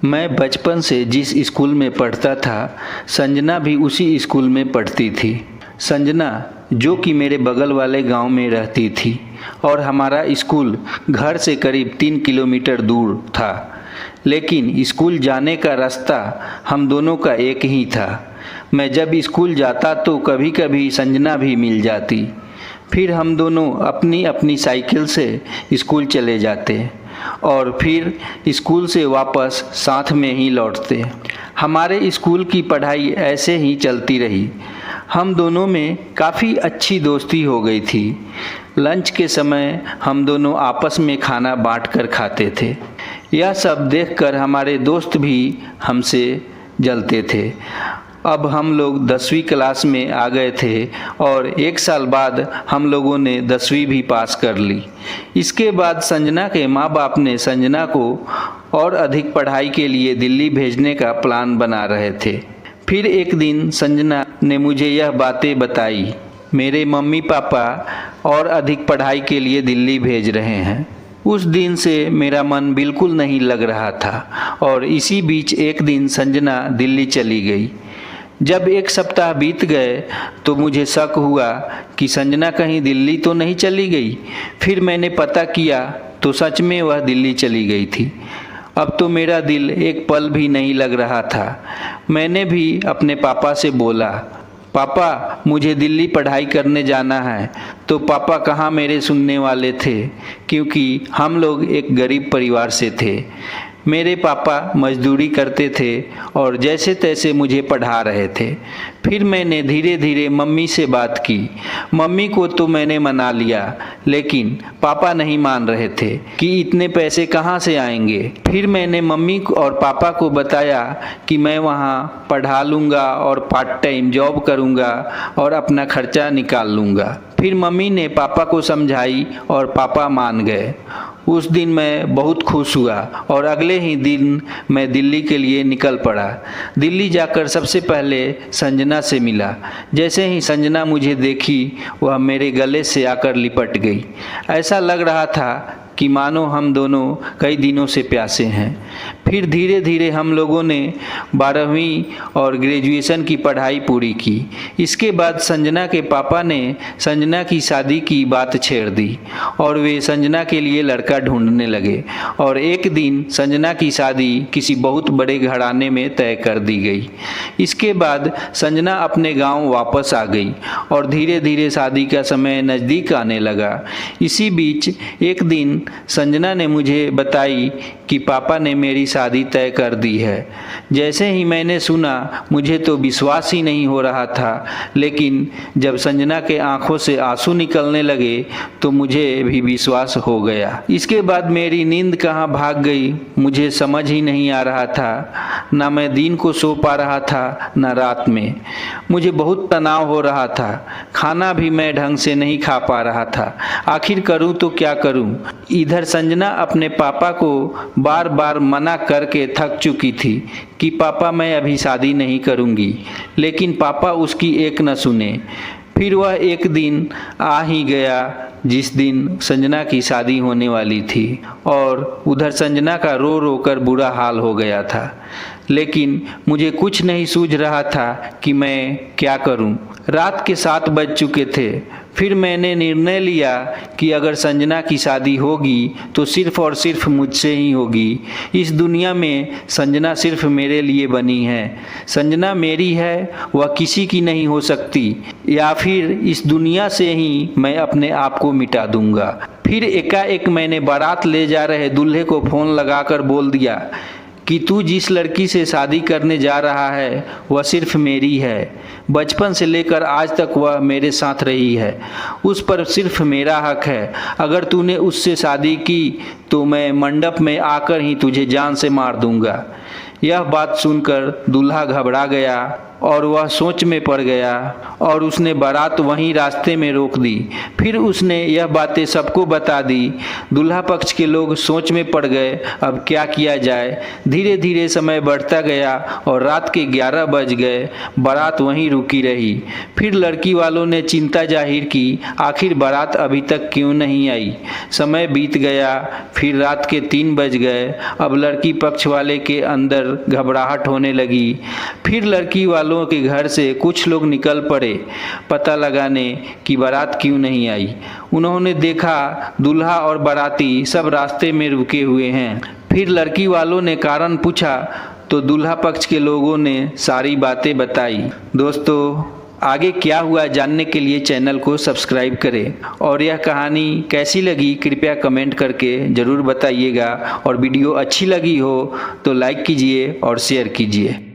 मैं बचपन से जिस स्कूल में पढ़ता था, संजना भी उसी स्कूल में पढ़ती थी। संजना जो कि मेरे बगल वाले गांव में रहती थी और हमारा स्कूल घर से करीब 3 किलोमीटर दूर था, लेकिन स्कूल जाने का रास्ता हम दोनों का एक ही था। मैं जब स्कूल जाता तो कभी कभी संजना भी मिल जाती। फिर हम दोनों अपनी अपनी साइकिल से स्कूल चले जाते और फिर स्कूल से वापस साथ में ही लौटते। हमारे स्कूल की पढ़ाई ऐसे ही चलती रही। हम दोनों में काफ़ी अच्छी दोस्ती हो गई थी। लंच के समय हम दोनों आपस में खाना बांट कर खाते थे। यह सब देखकर हमारे दोस्त भी हमसे जलते थे। अब हम लोग 10वीं क्लास में आ गए थे और 1 साल बाद हम लोगों ने 10वीं भी पास कर ली। इसके बाद संजना के माँ बाप ने संजना को और अधिक पढ़ाई के लिए दिल्ली भेजने का प्लान बना रहे थे। फिर एक दिन संजना ने मुझे यह बातें बताई, मेरे मम्मी पापा और अधिक पढ़ाई के लिए दिल्ली भेज रहे हैं। उस दिन से मेरा मन बिल्कुल नहीं लग रहा था और इसी बीच एक दिन संजना दिल्ली चली गई। जब 1 सप्ताह बीत गए तो मुझे शक हुआ कि संजना कहीं दिल्ली तो नहीं चली गई। फिर मैंने पता किया तो सच में वह दिल्ली चली गई थी। अब तो मेरा दिल एक पल भी नहीं लग रहा था। मैंने भी अपने पापा से बोला, पापा मुझे दिल्ली पढ़ाई करने जाना है। तो पापा कहाँ मेरे सुनने वाले थे, क्योंकि हम लोग एक गरीब परिवार से थे। मेरे पापा मजदूरी करते थे और जैसे तैसे मुझे पढ़ा रहे थे। फिर मैंने धीरे धीरे मम्मी से बात की। मम्मी को तो मैंने मना लिया, लेकिन पापा नहीं मान रहे थे कि इतने पैसे कहाँ से आएंगे। फिर मैंने मम्मी और पापा को बताया कि मैं वहाँ पढ़ा लूँगा और पार्ट टाइम जॉब करूँगा और अपना खर्चा निकाल लूँगा। फिर मम्मी ने पापा को समझाई और पापा मान गए। उस दिन मैं बहुत खुश हुआ और अगले ही दिन मैं दिल्ली के लिए निकल पड़ा। दिल्ली जाकर सबसे पहले संजना से मिला। जैसे ही संजना मुझे देखी, वह मेरे गले से आकर लिपट गई। ऐसा लग रहा था कि मानो हम दोनों कई दिनों से प्यासे हैं। फिर धीरे धीरे हम लोगों ने 12वीं और ग्रेजुएशन की पढ़ाई पूरी की। इसके बाद संजना के पापा ने संजना की शादी की बात छेड़ दी और वे संजना के लिए लड़का ढूंढने लगे और एक दिन संजना की शादी किसी बहुत बड़े घराने में तय कर दी गई। इसके बाद संजना अपने गांव वापस आ गई और धीरे धीरे शादी का समय नज़दीक आने लगा। इसी बीच एक दिन संजना ने मुझे बताई कि पापा ने मेरी शादी तय कर दी है। जैसे ही मैंने सुना, मुझे तो विश्वास ही नहीं हो रहा था, लेकिन जब संजना के आंखों से आंसू निकलने लगे तो मुझे भी विश्वास हो गया। इसके बाद मेरी नींद कहाँ भाग गई, मुझे समझ ही नहीं आ रहा था। ना मैं दिन को सो पा रहा था, ना रात में। मुझे बहुत तनाव हो रहा था। खाना भी मैं ढंग से नहीं खा पा रहा था। आखिर करूँ तो क्या करूँ। इधर संजना अपने पापा को बार बार मना करके थक चुकी थी कि पापा मैं अभी शादी नहीं करूँगी, लेकिन पापा उसकी एक न सुने। फिर वह एक दिन आ ही गया जिस दिन संजना की शादी होने वाली थी और उधर संजना का रो रो कर बुरा हाल हो गया था। लेकिन मुझे कुछ नहीं सूझ रहा था कि मैं क्या करूं। रात के 7 बज चुके थे। फिर मैंने निर्णय लिया कि अगर संजना की शादी होगी तो सिर्फ और सिर्फ मुझसे ही होगी। इस दुनिया में संजना सिर्फ मेरे लिए बनी है। संजना मेरी है, वह किसी की नहीं हो सकती, या फिर इस दुनिया से ही मैं अपने आप को मिटा दूंगा। फिर एकाएक मैंने बारात ले जा रहे दूल्हे को फ़ोन लगाकर बोल दिया कि तू जिस लड़की से शादी करने जा रहा है वह सिर्फ मेरी है। बचपन से लेकर आज तक वह मेरे साथ रही है। उस पर सिर्फ मेरा हक है। अगर तूने उससे शादी की तो मैं मंडप में आकर ही तुझे जान से मार दूंगा। यह बात सुनकर दूल्हा घबरा गया और वह सोच में पड़ गया और उसने बारात वहीं रास्ते में रोक दी। फिर उसने यह बातें सबको बता दी। दूल्हा पक्ष के लोग सोच में पड़ गए, अब क्या किया जाए। धीरे धीरे समय बढ़ता गया और रात के 11 बज गए। बारात वहीं रुकी रही। फिर लड़की वालों ने चिंता जाहिर की, आखिर बारात अभी तक क्यों नहीं आई। समय बीत गया, फिर रात के 3 बज गए। अब लड़की पक्ष वाले के अंदर घबराहट होने लगी। फिर लड़की वालों के घर से कुछ लोग निकल पड़े पता लगाने कि बारात क्यों नहीं आई। उन्होंने देखा दूल्हा और बाराती सब रास्ते में रुके हुए हैं। फिर लड़की वालों ने कारण पूछा तो दूल्हा पक्ष के लोगों ने सारी बातें बताई। दोस्तों, आगे क्या हुआ जानने के लिए चैनल को सब्सक्राइब करें और यह कहानी कैसी लगी कृपया कमेंट करके ज़रूर बताइएगा और वीडियो अच्छी लगी हो तो लाइक कीजिए और शेयर कीजिए।